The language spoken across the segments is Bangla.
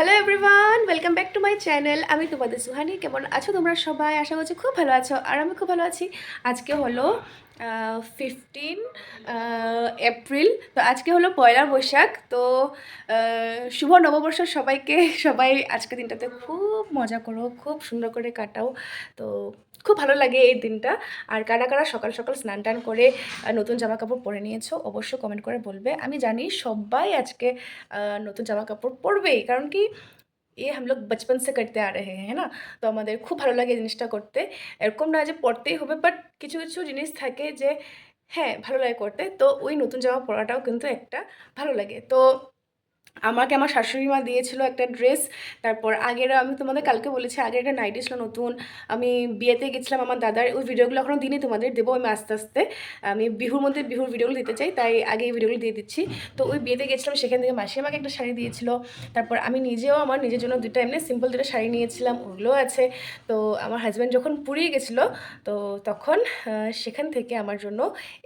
Hello everyone, welcome back to my channel. আমি তোমাদের সুহানি। কেমন আছো তোমরা সবাই? আশা করছি খুব ভালো আছো, আর আমি খুব ভালো আছি। আজকে হলো 15 এপ্রিল। তো আজকে হলো পয়লা বৈশাখ। তো শুভ নববর্ষ সবাইকে। সবাই আজকে দিনটাতে খুব মজা করো, খুব সুন্দর করে কাটাও। তো খুব ভালো লাগে এই দিনটা। আর কারা কারা সকাল সকাল স্নান টান করে নতুন জামা কাপড় পরে নিয়েছো অবশ্যই কমেন্ট করে বলবে। আমি জানি সবাই আজকে নতুন জামা কাপড় পরবেই, কারণ কি हम लोग बचपन से करते आ रहे हैं ना। তো আমাদের খুব ভালো লাগে এই জিনিসটা করতে। এরকম না যে পরতেই হবে, বাট কিছু কিছু জিনিস থাকে যে হ্যাঁ ভালো লাগে করতে। তো ওই নতুন জামা পরাটাও কিন্তু একটা ভালো লাগে। তো আমাকে আমার শাশুড়ি মা দিয়েছিল একটা ড্রেস। তারপর আগের আমি তোমাদের কালকে বলেছি, আগের একটা নাইটি ছিল নতুন। আমি বিয়েতে গেছিলাম আমার দাদার, ওই ভিডিওগুলো এখনও দিনই তোমাদের দেবো আমি আস্তে আস্তে। আমি বিহুর মধ্যে বিহুর ভিডিওগুলো দিতে চাই, তাই আগে এই ভিডিওগুলো দিয়ে দিচ্ছি। তো ওই বিয়েতে গেছিলাম, সেখান থেকে মাসি আমাকে একটা শাড়ি দিয়েছিল। তারপর আমি নিজেও আমার নিজের জন্য দুটো এমনি সিম্পল দুটো শাড়ি নিয়েছিলাম, ওগুলো আছে। তো আমার হাজব্যান্ড যখন পুরী গেছিলো, তো তখন সেখান থেকে আমার জন্য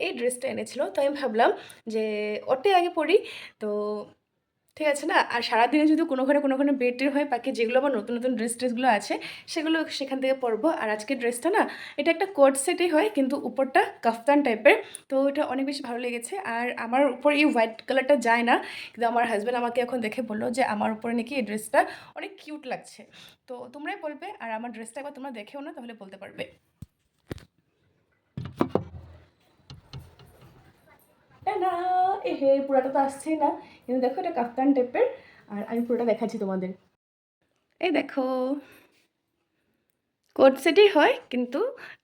এই ড্রেসটা এনেছিল। তো আমি ভাবলাম যে ওটাই আগে পরি। তো ঠিক আছে না? আর সারাদিনে যদি কোনো বেড টের হয়, বাকি যেগুলো আমার নতুন নতুন ড্রেসগুলো আছে সেগুলো সেখান থেকে পরবো। আর আজকের ড্রেসটা না, এটা একটা কোট সেটই হয় কিন্তু উপরটা কাফতান টাইপের। তো এটা অনেক বেশি ভালো লেগেছে। আর আমার উপর এই হোয়াইট কালারটা যায় না, কিন্তু আমার হাজব্যান্ড আমাকে এখন দেখে বললো যে আমার উপরে নাকি এই ড্রেসটা অনেক কিউট লাগছে। তো তোমরাই বলবে, আর আমার ড্রেসটা একবার তোমরা দেখেও না, তাহলে বলতে পারবে। না, এ হে, পুরাটা তো আসছেই না, কিন্তু দেখো এটা কাফতান টাইপের। আর আমি পুরোটা দেখাচ্ছি তোমাদের। এই দেখো, কোট সেটই হয় কিন্তু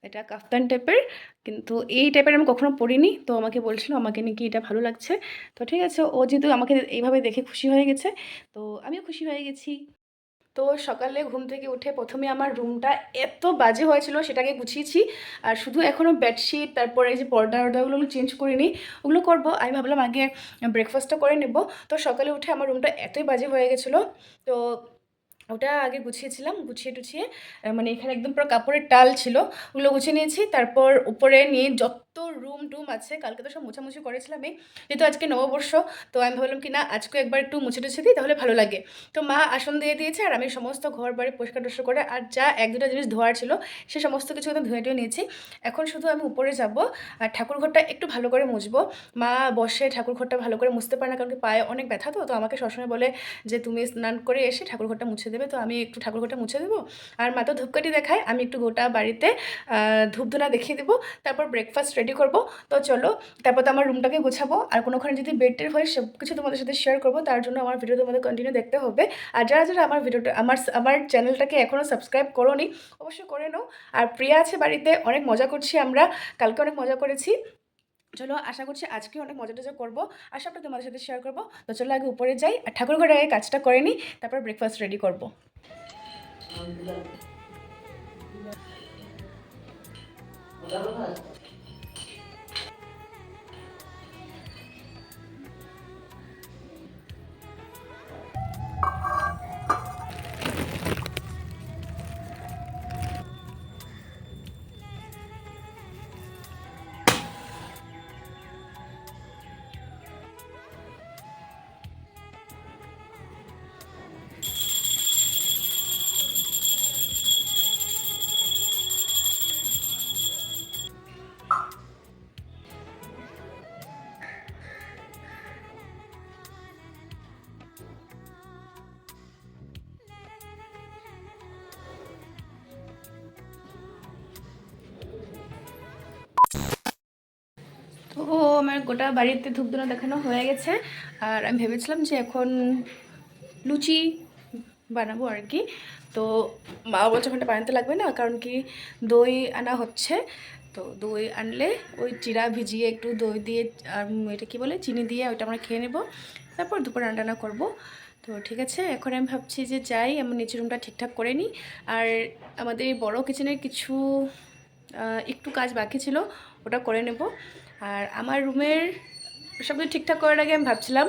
এটা কাফতান টাইপের। কিন্তু এই টাইপের আমি কখনো পরিনি, তো আমাকে বলছিল আমাকে নাকি এটা ভালো লাগছে। তো ঠিক আছে, ও যেহেতু আমাকে এইভাবে দেখে খুশি হয়ে গেছে, তো আমিও খুশি হয়ে গেছি। তো সকালে ঘুম থেকে উঠে প্রথমে আমার রুমটা এত বাজে হয়েছিল, সেটাকে গুছিয়েছি। আর শুধু এখনও বেডশিট, তারপরে এই যে পর্দা টর্দাগুলো চেঞ্জ করিনি, ওগুলো করবো। আমি ভাবলাম আগে ব্রেকফাস্টটা করে নেব। তো সকালে উঠে আমার রুমটা এতই বাজে হয়ে গেছিলো। তো ওটা আগে গুছিয়েছিলাম, গুছিয়ে টুছিয়ে মানে এখানে একদম পুরো কাপড়ের টাল ছিল, ওগুলো গুছিয়ে নিয়েছি। তারপর উপরে নিয়ে যত রুম টুম আছে, কালকে তো সব মোছামুছি করেছিলাম এই, যেহেতু আজকে নববর্ষ। তো আমি ভাবলাম কি না, আজকে একবার একটু মুছে টুছে দিই, তাহলে ভালো লাগে। তো মা আসন দিয়ে দিয়েছে, আর আমি সমস্ত ঘর বাড়ি পরিষ্কার টস্কার করে, আর যা এক দুটা জিনিস ধোয়ার ছিল সে সমস্ত কিছু একদম ধুয়ে টুয়ে নিয়েছি। এখন শুধু আমি উপরে যাব, আর ঠাকুর ঘরটা একটু ভালো করে মুছবো। মা বসে ঠাকুর ঘরটা ভালো করে মুছতে পারে না, কারণ কি পায়ে অনেক ব্যথা। তো তো আমাকে সবসময় বলে যে তুমি স্নান করে এসে ঠাকুর ঘরটা মুছে দেবে। তো আমি একটু ঠাকুর ঘরটা মুছে দেবো। আর মা তো ধূপকাঠি দেখায়, আমি একটু গোটা বাড়িতে ধূপধুনা দেখিয়ে দেবো। তারপর ব্রেকফাস্ট রেডি করব। তো চলো, তারপর তো আমার রুমটাকে গোছাবো। আর কোনোখানে যদি বেডের হয়, সব কিছু তোমাদের সাথে শেয়ার করবো। তার জন্য আমার ভিডিও তোমাদের কন্টিনিউ দেখতে হবে। আর যারা যারা আমার ভিডিওটা আমার চ্যানেলটাকে এখনও সাবস্ক্রাইব করোনি, অবশ্যই করে নাও। আর প্রিয়া আছে বাড়িতে, অনেক মজা করছি আমরা, কালকে অনেক মজা করেছি। চলো, আশা করছি আজকে অনেক মজা টজা করবো, আর সবটা তোমাদের সাথে শেয়ার করবো। তো চলো আগে উপরে যাই, আর ঠাকুর ঘরে আগে কাজটা করে নিই, তারপর ব্রেকফাস্ট রেডি করবো। তো আমার গোটা বাড়িতে ধূপধুনা দেখানো হয়ে গেছে। আর আমি ভেবেছিলাম যে এখন লুচি বানাবো আর কি। তো মা বলছে ওখানটা বানাতে লাগবে না, কারণ কি দই আনা হচ্ছে। তো দই আনলে ওই চিড়া ভিজিয়ে একটু দই দিয়ে, আর এটা কী বলে, চিনি দিয়ে ওইটা আমরা খেয়ে নেব। তারপর দুপুর রান্না টান্না করবো। তো ঠিক আছে, এখন আমি ভাবছি যে যাই, আমার নিচের রুমটা ঠিকঠাক করে নিই। আর আমাদের এই বড়ো কিচেনের কিছু একটু কাজ বাকি ছিল, ওটা করে নেব। আর আমার রুমের সব কিছু ঠিকঠাক করার আগে আমি ভাবছিলাম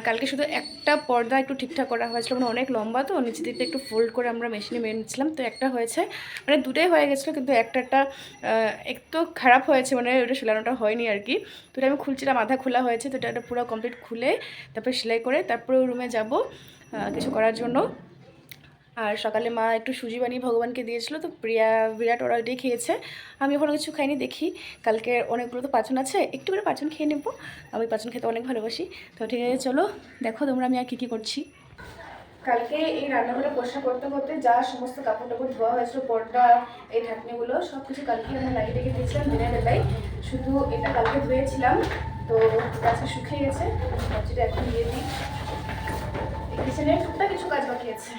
কালকে শুধু একটা পর্দা একটু ঠিকঠাক করা হয়েছিল, মানে অনেক লম্বা, তো নিচে দিকটা একটু ফোল্ড করে আমরা মেশিনে মেরে নিচ্ছিলাম। তো একটা হয়েছে, মানে দুটোই হয়ে গেছিলো, কিন্তু একটা একটু খারাপ হয়েছে, মানে ওটা সেলানোটা হয়নি আর কি। তো এটা আমি খুলছিলাম, আধা খোলা হয়েছে। তো এটা পুরো কমপ্লিট খুলে তারপরে সেলাই করে তারপরে রুমে যাব। কিছু করার জন্য। আর সকালে মা একটু সুজি বানিয়ে ভগবানকে দিয়েছিল, তো প্রিয়া বিরাট ওরা ওইটাই খেয়েছে। আমি ওখানে কিছু খাইনি, দেখি কালকে অনেকগুলো তো পাচন আছে, একটু করে পাচন খেয়ে নেবো। আমি পাচন খেতে অনেক ভালোবাসি। তো ঠিক আছে, চলো দেখো তোমরা আমি আর কী কী করছি। কালকে এই রান্নাগুলো পরিষ্কার করতে করতে যা সমস্ত কাপড় টাপড় ধোয়া হয়েছিল, পর্দা, এই ঢাকনিগুলো সব কিছু কালকে আমরা লাগিয়ে রেখে দিয়েছিলাম দিনের বেলায়। শুধু এটা কালকে ধুয়েছিলাম, তো গাছে শুকিয়ে গেছে, যেটা এখন দিয়ে দিই। এই কিচেনের টুকটাক কিছু কাজ বাকি আছে।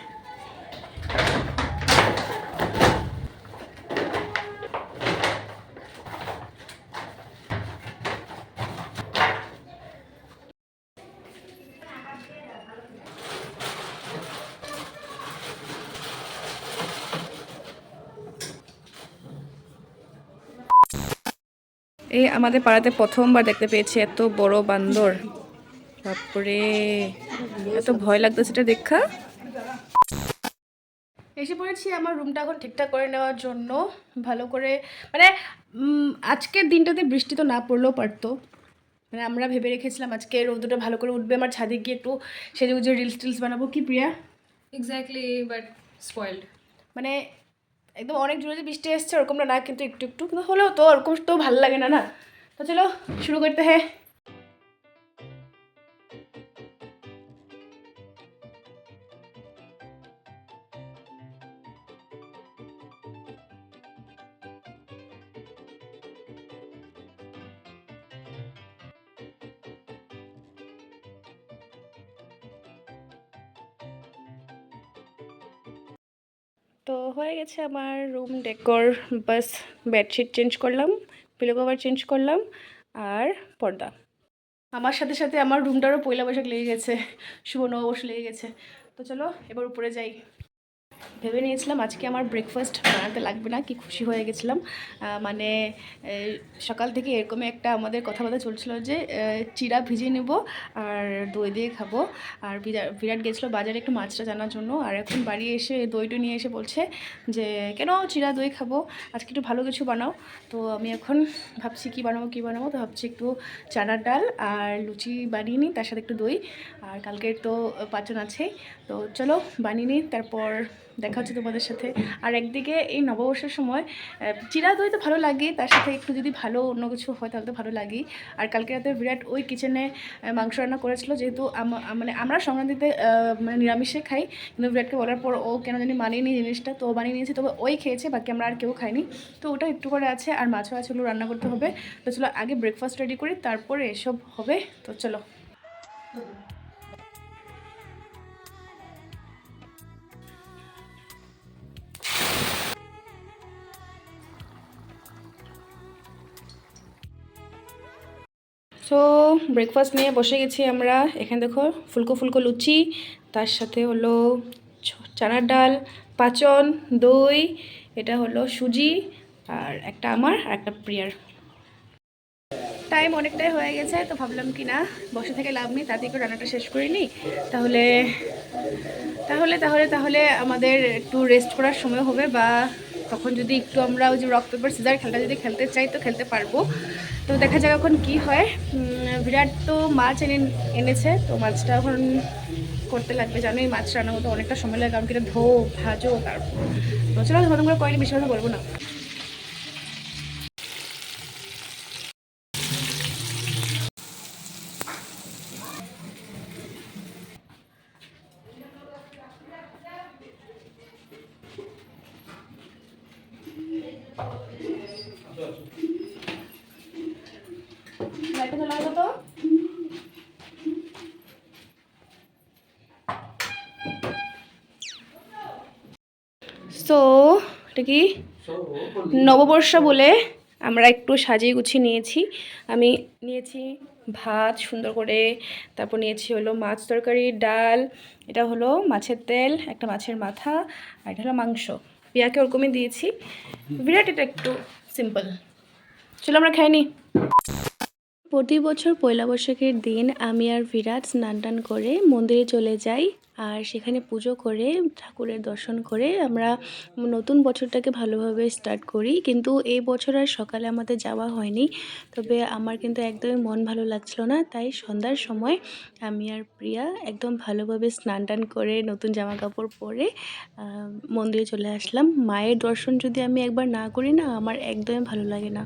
এই আমাদের পাড়াতে প্রথমবার দেখতে পেয়েছি এত বড় বান্দর। তারপরে এত ভয় লাগতেছে এটা দেখা। এসে পড়েছি আমার রুমটা এখন ঠিকঠাক করে নেওয়ার জন্য, ভালো করে। মানে আজকের দিনটাতে বৃষ্টি তো না পড়লেও পারতো। মানে আমরা ভেবে রেখেছিলাম আজকে রোদটা ভালো করে উঠবে, আমার ছাদে গিয়ে একটু সেজে গুজে রিলস টিলস বানাবো। কি প্রিয়া? Exactly, but spoiled. মানে একদম অনেক জোরে যে বৃষ্টি এসছে ওরকমটা না, কিন্তু একটু একটু, কিন্তু হলেও তো ওরকম তো ভালো লাগে না না। তো চলো শুরু করতে হ্যাঁ। তো হয়ে গেছে আমার রুম ডেকোর, বাস বেডশিট চেঞ্জ করলাম, পিলো কভার চেঞ্জ করলাম, আর পর্দা। আমার সাথে সাথে আমার রুমটারও পয়লা বৈশাখ লেগে গেছে, শুভ নববর্ষ লেগে গেছে। তো চলো এবার উপরে যাই। ভেবে নিয়েছিলাম আজকে আমার ব্রেকফাস্ট বানাতে লাগবে না, কি খুশি হয়ে গেছিলাম। মানে সকাল থেকে এরকমই একটা আমাদের কথাবার্তা চলছিল যে চিড়া ভিজিয়ে নেব আর দই দিয়ে খাবো। আর বিরাট গেছিলো বাজারে একটু মাছটা জানার জন্য, আর এখন বাড়ি এসে দইটা নিয়ে এসে বলছে যে কেন চিড়া দই খাবো, আজকে একটু ভালো কিছু বানাও। তো আমি এখন ভাবছি কী বানাবো, তো ভাবছি একটু চানার ডাল আর লুচি বানিয়ে নিই, তার সাথে একটু দই। আর কালকের তো পাচন আছেই, তো চলো বানিয়ে নিই, তারপর দেখা হচ্ছে তোমাদের সাথে। আর একদিকে এই নববর্ষের সময় চিড়া দই তো ভালো লাগে, তার সাথে একটু যদি ভালো অন্য কিছু হয় তাহলে তো ভালো লাগেই। আর কালকে রাতে বিরাট ওই কিচেনে মাংস রান্না করেছিল, যেহেতু মানে আমরা সংক্রান্তিতে মানে নিরামিষে খাই, কিন্তু বিরাটকে বলার পর ও কেন জানি মানিয়ে নি জিনিসটা, তো বানিয়ে নিয়েছে, তবে ওই খেয়েছে, বাকি আমরা আর কেউ খাইনি। তো ওটা একটু করে আছে, আর মাছও আছে, ওগুলো রান্না করতে হবে। তো চলো আগে ব্রেকফাস্ট রেডি করি, তারপরে এসব হবে। তো চলো। সো ব্রেকফাস্ট নিয়ে বসে গেছি আমরা। এখানে দেখো ফুলকো ফুলকো লুচি, তার সাথে হলো চানার ডাল, পাচন, দই, এটা হলো সুজি, আর একটা আমার আর একটা প্রিয়ার। টাইম অনেকটাই হয়ে গেছে, তো ভাবলাম কি না বসে থেকে লাভ নেই, তাতে একটু রান্নাটা শেষ করে নিই। তাহলে তাহলে তাহলে তাহলে আমাদের একটু রেস্ট করার সময় হবে, বা তখন যদি একটু আমরা ওই যে রক পেপার সিজার খেলাটা যদি খেলতে চাই তো খেলতে পারবো। তো দেখা যাক এখন কি হয়। বিরাট তো মাছ এনেছে, তো মাছটা এখন করতে লাগবে। জানোই মাছ রান্না করতে অনেকটা সময় লাগে, কারণ কি এটা ধো ভাজো, তারপর তো চলো তোমরা কয়েকদিন বেশি কথা বলবো না। লাইটটা জ্বালা হলো তো। সো এটা কি নববর্ষ বলে আমরা একটু সাজিয়ে গুছিয়ে নিয়েছি। আমি নিয়েছি ভাত সুন্দর করে, তারপর নিয়েছি হলো মাছ তরকারি, ডাল, এটা হলো মাছের তেল, একটা মাছের মাথা, আর এটা হলো মাংস। পিয়াকে ওরকমই দিয়েছি। বিরাট এটা একটু সিম্পল। চলো আমরা খাইনি। প্রতি বছর পয়লা বৈশাখের দিন আমি আর বিরাট স্নান টান করে মন্দিরে চলে যাই আর সেখানে পুজো করে ঠাকুরের দর্শন করে আমরা নতুন বছরটাকে ভালোভাবে স্টার্ট করি। কিন্তু এই বছর আর সকালে আমাদের যাওয়া হয়নি, তবে আমার কিন্তু একদমই মন ভালো লাগছিল না, তাই সন্ধ্যার সময় আমি আর প্রিয়া একদম ভালোভাবে স্নান টান করে নতুন জামা কাপড় পরে মন্দিরে চলে আসলাম। মায়ের দর্শন যদি আমি একবার না করি না, আমার একদমই ভালো লাগে না।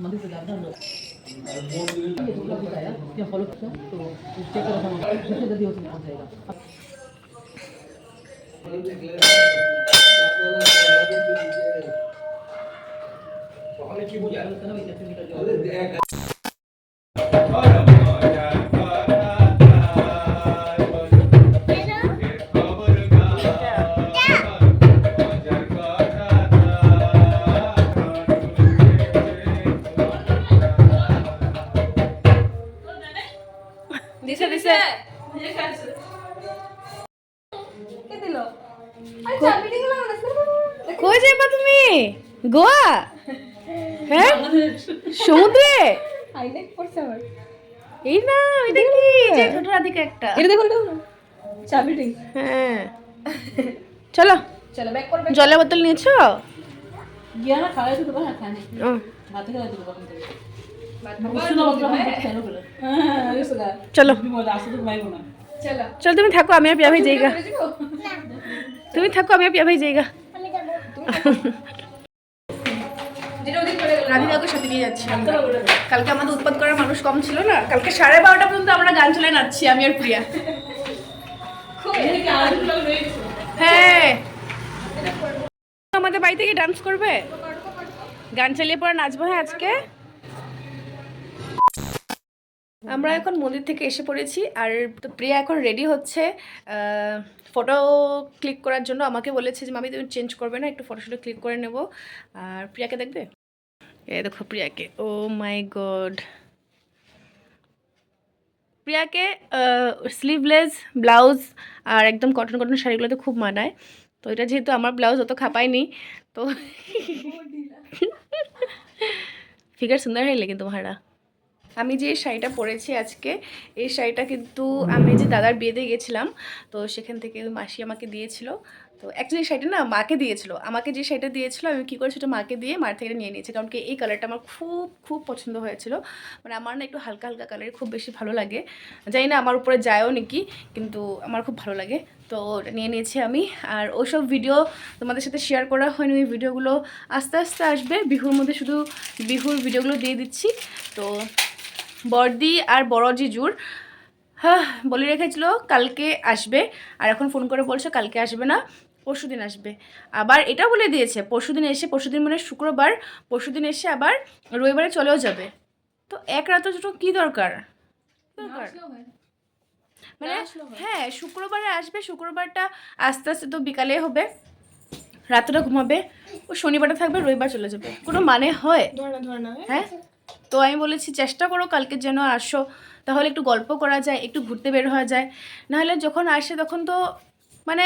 मंदिर से जाता है क्या फॉलो करते हैं तो चेक करो हम जितनी जल्दी हो सके पहुंच जाएगा। দিছে দিছে কই যাইবা তুমি? গোয়া? হ্যাঁ, সমুদ্রে? এই না, এটা কি? যে ছোট রাধিকা একটা। এটা দেখো চাবি রিং। হ্যাঁ, চলো চলো ব্যাক করবে। জলের বোতল নিয়েছো? गया ना खाया तो बाहर खाने ও, बातें कर तो बाहर सुनो मतलब हम चलो बोलो हां ये सुना চলো भी बोला आसो तो भाई बोला চলো চলো, তুমি থাকো, আমি আর পিয়া ভাই যাইগা। তুমি থাকো, আমি আর পিয়া ভাই যাইগা। যেটা ওদিক করে গেল রাধিকাকে সাথে নিয়ে যাচ্ছি আমরা। কালকে আমাদের উৎপাত করার মানুষ কম ছিল না, কালকে 12:30 পর্যন্ত আমরা গান চালিয়ে নাচছি আমি আর প্রিয়া। ये क्या आज लोग नहीं হ্যাঁ, আমাদের বাড়ি থেকে ডান্স করবে, গান চালিয়ে পরে নাচবো। হ্যাঁ, আজকে আমরা এখন মন্দির থেকে এসে পড়েছি, আর তো প্রিয়া এখন রেডি হচ্ছে ফটো ক্লিক করার জন্য। আমাকে বলেছে যে মামি তুমি চেঞ্জ করবে না, একটু ফটোশুটে ক্লিক করে নেব। আর প্রিয়াকে দেখবে, এ দেখো প্রিয়াকে, ও মাই গড। প্রিয়াকে স্লিভলেস ব্লাউজ আর একদম কটন কটন শাড়িগুলোতে খুব মানায়। তো এটা যেহেতু আমার ব্লাউজ অত খাপায়নি, তো ফিগার সুন্দর है लेकिन तुम्हारा। আমি যে শাড়িটা পরেছি আজকে, এই শাড়িটা কিন্তু আমি যে দাদার বিয়েতে গেছিলাম, তো সেখান থেকে মাসি আমাকে দিয়েছিল। তো অ্যাকচুয়ালি শাড়িটা না মাকে দিয়েছিল, আমাকে যে শাড়িটা দিয়েছিল আমি কী করে সেটা মাকে দিয়ে মার থেকে নিয়ে নিয়েছি, কারণ কি এই কালারটা আমার খুব খুব পছন্দ হয়েছিল। মানে আমার না একটু হালকা হালকা কালারে খুব বেশি ভালো লাগে, জানি না আমার উপরে যায়ও নাকি, কিন্তু আমার খুব ভালো লাগে। তো ওটা নিয়ে নিয়েছি আমি। আর ওইসব ভিডিও তোমাদের সাথে শেয়ার করা হয়নি, ওই ভিডিওগুলো আস্তে আস্তে আসবে। বিহুর মধ্যে শুধু বিহুর ভিডিওগুলো দিয়ে দিচ্ছি। তো বর্দি আর বড় জিজুর হ্যাঁ বলে রেখেছিল কালকে আসবে, আর এখন ফোন করে বলছে কালকে আসবে না, পরশুদিন আসবে। আবার এটা বলে দিয়েছে পরশুদিন এসে, পরশুদিন মানে শুক্রবার, পরশুদিন এসে আবার রবিবারে চলেও যাবে। তো এক রাতের জন্য কী দরকার? মানে হ্যাঁ, শুক্রবারে আসবে, শুক্রবারটা আস্তে আস্তে তো বিকালে হবে, রাতটা ঘুমাবে, ও শনিবারটা থাকবে, রবিবার চলে যাবে। কোনো মানে হয়? হ্যাঁ, তো আমি বলেছি চেষ্টা করো কালকে যেন আসো, তাহলে একটু গল্প করা যায়, একটু ঘুরতে বের হওয়া যায়। নাহলে যখন আসে তখন তো মানে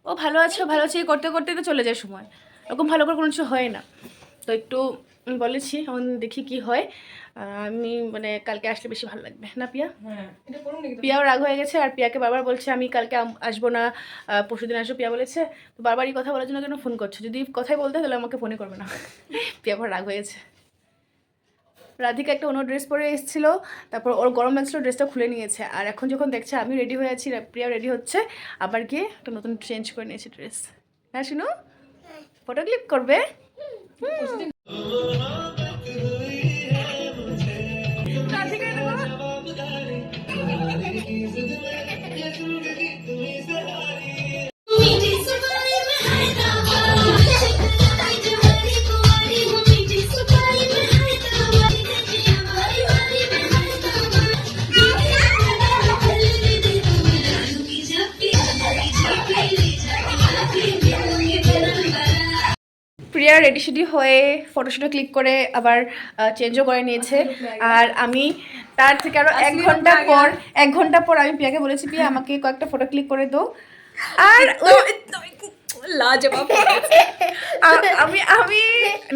ও ভালো আছো ভালো আছে করতে করতে তো চলে যায় সময়, এরকম ভালো করে কোনো কিছু হয় না। তো একটু বলেছি, এখন দেখি কি হয়। আমি মানে কালকে আসলে বেশি ভালো লাগবে না পিয়া? পিয়াও রাগ হয়ে গেছে, আর পিয়াকে বারবার বলছে আমি কালকে আসবো না, পরশুদিন আসবো। পিয়া বলেছে তো বারবার এই কথা বলার জন্য কেন ফোন করছো? যদি কথাই বলতে তাহলে আমাকে ফোনে করবে না। পিয়া আবার রাগ হয়েছে। রাধিকা একটা অন্য ড্রেস পরে এসেছিলো, তারপর ওর গরম লাগছিলো, ড্রেসটা খুলে নিয়েছে। আর এখন যখন দেখছে আমি রেডি হয়ে আছি, প্রিয়া রেডি হচ্ছে, আবার গিয়ে একটা নতুন চেঞ্জ করে নিয়েছে ড্রেস। হ্যাঁ শুনো, ফটো ক্লিক করবে। প্রিয়া রেডি সেডি হয়ে ফটোশুটে ক্লিক করে আবার চেঞ্জও করে নিয়েছে। আর আমি তার থেকে আরো এক ঘন্টা পর আমি প্রিয়াকে বলেছি প্রিয়া আমাকে কয়েকটা ফটো ক্লিক করে দাও। আর লাজবাব আমি আমি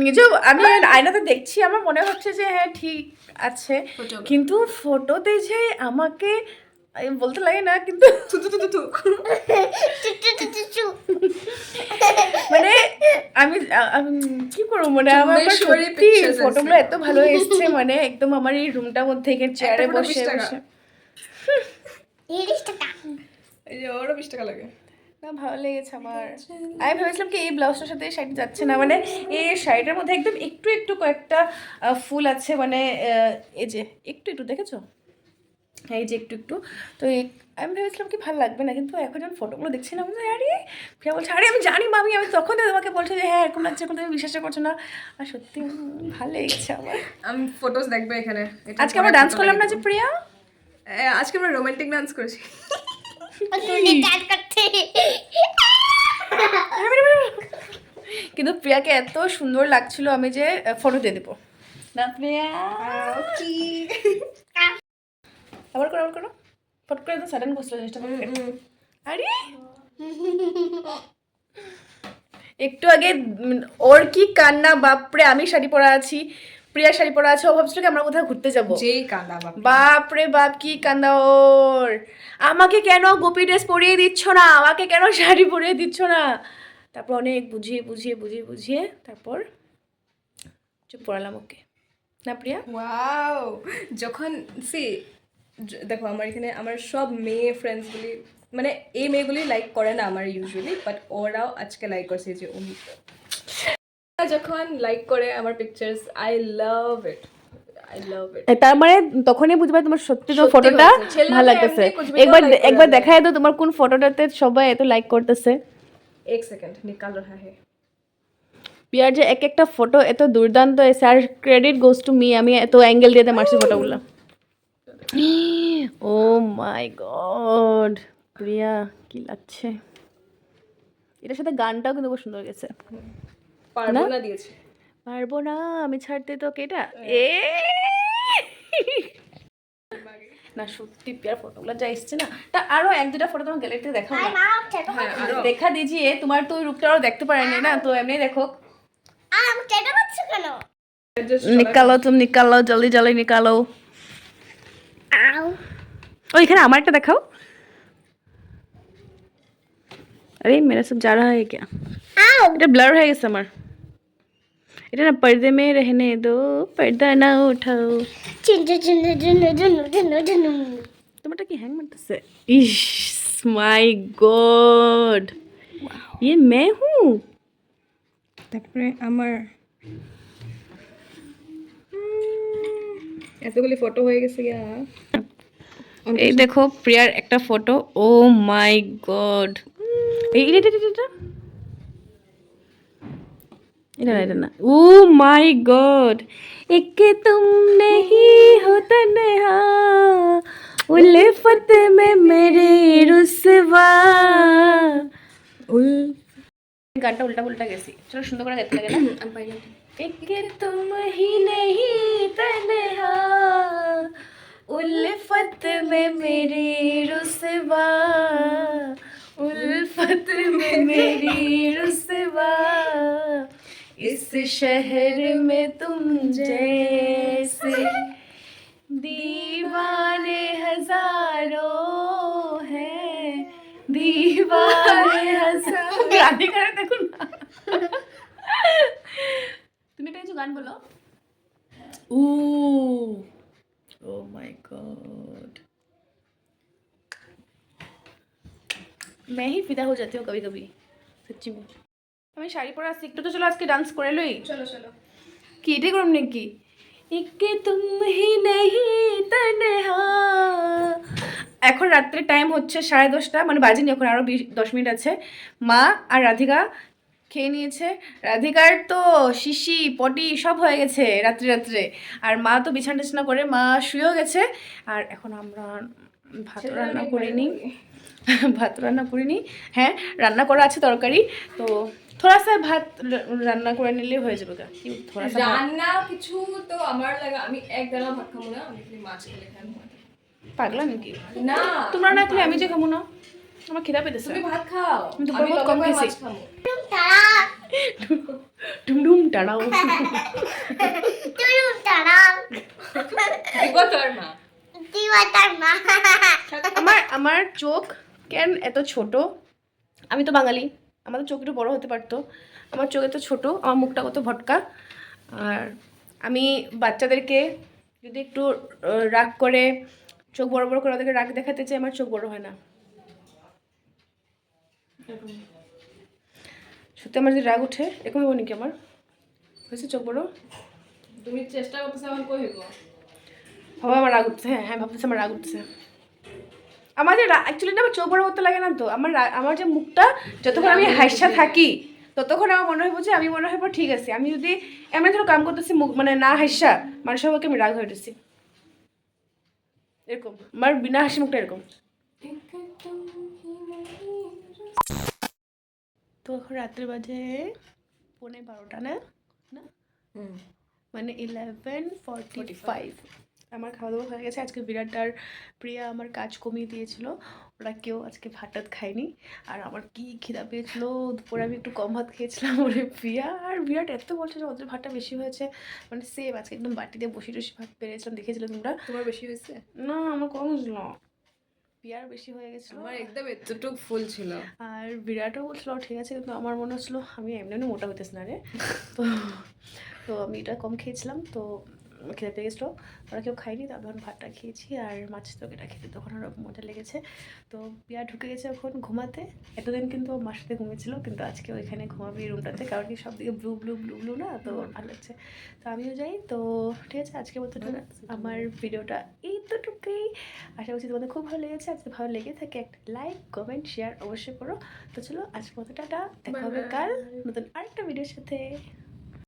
নিজেও আমি আয়নাতে দেখছি আমার মনে হচ্ছে যে হ্যাঁ ঠিক আছে, কিন্তু ফটোতে যে আমাকে আমি বলতে লাগে না, কিন্তু মানে আমি আমি কি করবো, মানে আমার সত্যি ফটোগুলো এত ভালো এসছে, মানে একদম আমার এই রুমটার মধ্যে চেয়ারে বসে বসে এই যে ওরও 20 টাকা লাগে। না ভালো লেগেছে আমার। আমি ভেবেছিলাম কি এই ব্লাউজটার সাথে এই শাড়ি যাচ্ছে না, মানে এই শাড়িটার মধ্যে একদম একটু একটু কয়েকটা ফুল আছে, মানে এই যে একটু একটু দেখেছো, এই যে একটু একটু, তো আমি ভেবেছিলাম কি ভালো লাগবে না, কিন্তু এখন যখন ফটোগুলো দেখছি না বলছি আরে প্রিয়া বলছে আরে আমি জানি মামি, আমি তখন তোমাকে বলছি যে হ্যাঁ এরকম লাগছে, এখন তুমি বিশ্বাস করছো না, আর সত্যি ভালো লেগেছে আমার। আমি ফটোস দেখবে এখানে। আজকে আমরা ডান্স করলাম না যে প্রিয়া, আজকে আমরা রোমান্টিক ডান্স করেছি। কিন্তু প্রিয়াকে এত সুন্দর লাগছিল, আমি যে ফটো দিয়ে দেবো না প্রিয়া। কি আবার করো ফটো করে একদম সাডেন বসলো জিনিসটা করে। আরে একটু আগে ওর কি কান্না, বাপরে আমি শাড়ি পরা আছি, প্রিয়া শাড়ি পরা আছে, ও ভাবছিল কি আমরা কোথাও ঘুরতে যাবো, যেই কান্দা বাপ। বাপরে বাপ কি কান্দা ওর, আমাকে কেন গোপী ড্রেস পরিয়ে দিচ্ছ না, আমাকে কেন শাড়ি পরিয়ে দিচ্ছ না, তারপর অনেক বুঝিয়ে তারপর চুপ পড়ালাম ওকে, না প্রিয়া। ওয়াও, যখন দেখো আমার এখানে আমার সব মেয়ে ফ্রেন্ডসগুলি, মানে এই মেয়েগুলি লাইক করে না আমার ইউজুয়ালি, বাট ওরাও আজকে লাইক করছে যে অমিতা যখন লাইক করে আমার পিকচার্স, আই লাভ ইট। তার মানে তখনই বুঝবে তোমার সত্যি তো সত্যি ফটোটা হয়েছে। ছেলেরা ভালো তো লাগতেছে। এমনি কুচবিহার একবার like করে একবার দেয়। দেখায় দাও তোমার কোন ফটোটাতে সবাই এত লাইক করতেছে। एक सेकंड निकाल रहा है। পিয়ার যে এক একটা ফটো এত দুর্দান্ত এসে, আর ক্রেডিট গোজ টু মি, আমি এত অ্যাঙ্গেল দিয়ে মারছি ফটোগুলো। ও মাই গড প্রিয়া কি লাগছে, এটার সাথে গানটাও কিন্তু খুব সুন্দর গেছে। পারবো না দিয়েছে। পারবো না আমি ছাড়তে তোকে, এটা না সত্যি প্রিয়ার ফটোগুলো যা এসছে না, তা আরো এক দুটা ফটো তোমার গ্যালারিতে দেখাও না, হ্যাঁ আরো দেখা দিজিয়ে, তোমার তো ওই রূপটা আরো দেখতে পারেনি না, তো এমনি দেখো। निकालो तुम निकालो जल्दी जल्दी निकालो। ओ এখানে আমার একটা দেখাও। अरे मेरा सब जा रहा है क्या, এটা ব্লার হয়ে গেছে আমার, এটা না पर्दे में रहने दो पर्दा ना उठाओ। তোমারটা কি হ্যাং মারতেছে, ইস মাই গড ये मैं हूँ। তারপরে আমার এতগুলি ফটো হয়ে গেছে গিয়া। এই দেখো প্রিয়ার একটা ফটো, ও মাই গড, এটা না, ও মাই গড, एक तुम नहीं हो तन्हा उल्फत में मेरे रुसवा গানটা উল্টা পুল্টা গেছি, চলো সুন্দর করে গাইতে লাগে না। एक तुम ही नहीं तन्हा उल्फत में मेरी रुसवा उल्फत में मेरी रुसवा इस शहर में तुम जैसे दीवाने हजारों हैं दीवाने हजारों गाने करे देखो ना তুমি একটা কিছু গান বলো। ও ও মাই गॉड मैं ही फिदा हो जाती हूँ कभी कभी सच्ची में। আমি শাড়ি পরা আসছি, একটু তো চলো আজকে ডান্স করে লই। চলো চলো কি এটাই করুন নাকি, একে তুম হি নেহি তনহা। এখন রাত্রে টাইম হচ্ছে 10:30, মানে বাজেনি এখন, আরও 10 মিনিট আছে। মা আর রাধিকা খেয়ে নিয়েছে, রাধিকার তো শিশি পটি সব হয়ে গেছে রাত্রে রাত্রে, আর মা তো বিছানা টিছানা করে মা শুয়েও গেছে। আর এখন আমরা ভাত রান্না করিনি, হ্যাঁ রান্না করা আছে তরকারি, তো थोड़ा सा ভাত রান্না করে নিলেই হয়ে যাবে গা কি थोड़ा सा রান্না কিছু তো আমার লাগে আমি এক দানা ভাত খাবো না, আমি খালি মাছ খেলে খাই। পাগলা নাকি না তোমরা না খেলে আমি যে খাবো না আমার খিদা পেতেছে তুমি ভাত খাও, আমি দুপুরে বহুত কম লগে খেয়েছি। মাছ খাবো। ডুমডুম টাড়াও দিব তোর মা। আমার চোখ কেন এত ছোট? আমি তো বাঙালি, আমাদের চোখ একটু বড় হতে পারতো। আমার চোখ এত ছোট, আমার মুখটা কত ভটকা। আর আমি বাচ্চাদেরকে যদি একটু রাগ করে চোখ বড় বড় করে ওদেরকে রাগ দেখাতে চাই, আমার চোখ বড় হয় না। সত্যি আমার যদি রাগ উঠে এরকম হবো নাকি আমার হয়েছে চোখ বড়? তুমি চেষ্টা করতেছ আমার কই হইব? বাবা আমার রাগ উঠছে, হ্যাঁ হ্যাঁ ভাবতেছে আমার রাগ উঠছে। আমার যে অ্যাকচুয়ালি না আমার চোখ বড় করতে লাগে না তো, আমার যে মুখটা যতক্ষণ আমি হাসা থাকি ততক্ষণ আমার মনে হইব যে আমি মনে হইব ঠিক আছে। আমি যদি এমন ধরো কাম করতেছি মুখ মানে না হাসা মানুষ সবাইকে আমি রাগ হয়ে উঠেছি এরকম। আমার বিনা হাসি মুখটা এরকম। তো এখন রাত্রে বাজে 11:30 না না মানে 11:45। আমার খাওয়া দাওয়া হয়ে গেছে। আজকে বিরাট আর প্রিয়া আমার কাজ কমিয়ে দিয়েছিল, ওরা কেউ আজকে ভাত টাত খায়নি। আর আমার কি খিদা পেয়েছিল, দুপুরে আমি একটু কম ভাত খেয়েছিলাম। ওরে প্রিয়া আর বিরাট এত বলছে যে ওদের ভাতটা বেশি হয়েছে, মানে সেম আজকে একদম বাটিতে বসে টসি ভাত পেরেছিলাম, দেখেছিলে তোমরা? তোমার বেশি হয়েছে? না আমার কম হয়েছিল, পিয়ার বেশি হয়ে গেছিলো। আমার একদম এতটুক ফুল ছিল। আর বিরাটও বলছিল ঠিক আছে, কিন্তু আমার মনে হচ্ছিলো আমি এমনি এমনি মোটা হইতেছি না রে। তো তো আমি এটা কম খেয়েছিলাম, তো খেতে পেয়ে গেছিলো। ওরা কেউ খাইনি, তো আমি এখন ভাতটা খেয়েছি আর মাছ তরকারিটা খেতে তখন আরও মজা লেগেছে। তো পিয়া ঢুকে গেছে এখন ঘুমাতে। এতদিন কিন্তু ও মার সাথে ঘুমিয়েছিল, কিন্তু আজকে ওইখানে ঘুমাবি রুমটাতে, কারণ কি সব দিকে ব্লু ব্লু ব্লু ব্লু না, তো ওর ভালো লাগছে। তো আমিও যাই। তো ঠিক আছে, আজকের মতো আমার ভিডিওটা এইটুকুই। আশা করছি তোমাদের খুব ভালো লেগেছে। আজকে ভালো লেগে থাকে একটা লাইক কমেন্ট শেয়ার অবশ্যই করো। তো চলো আজকের মতো টাটা, দেখা হবে কাল নতুন আরেকটা ভিডিওর সাথে।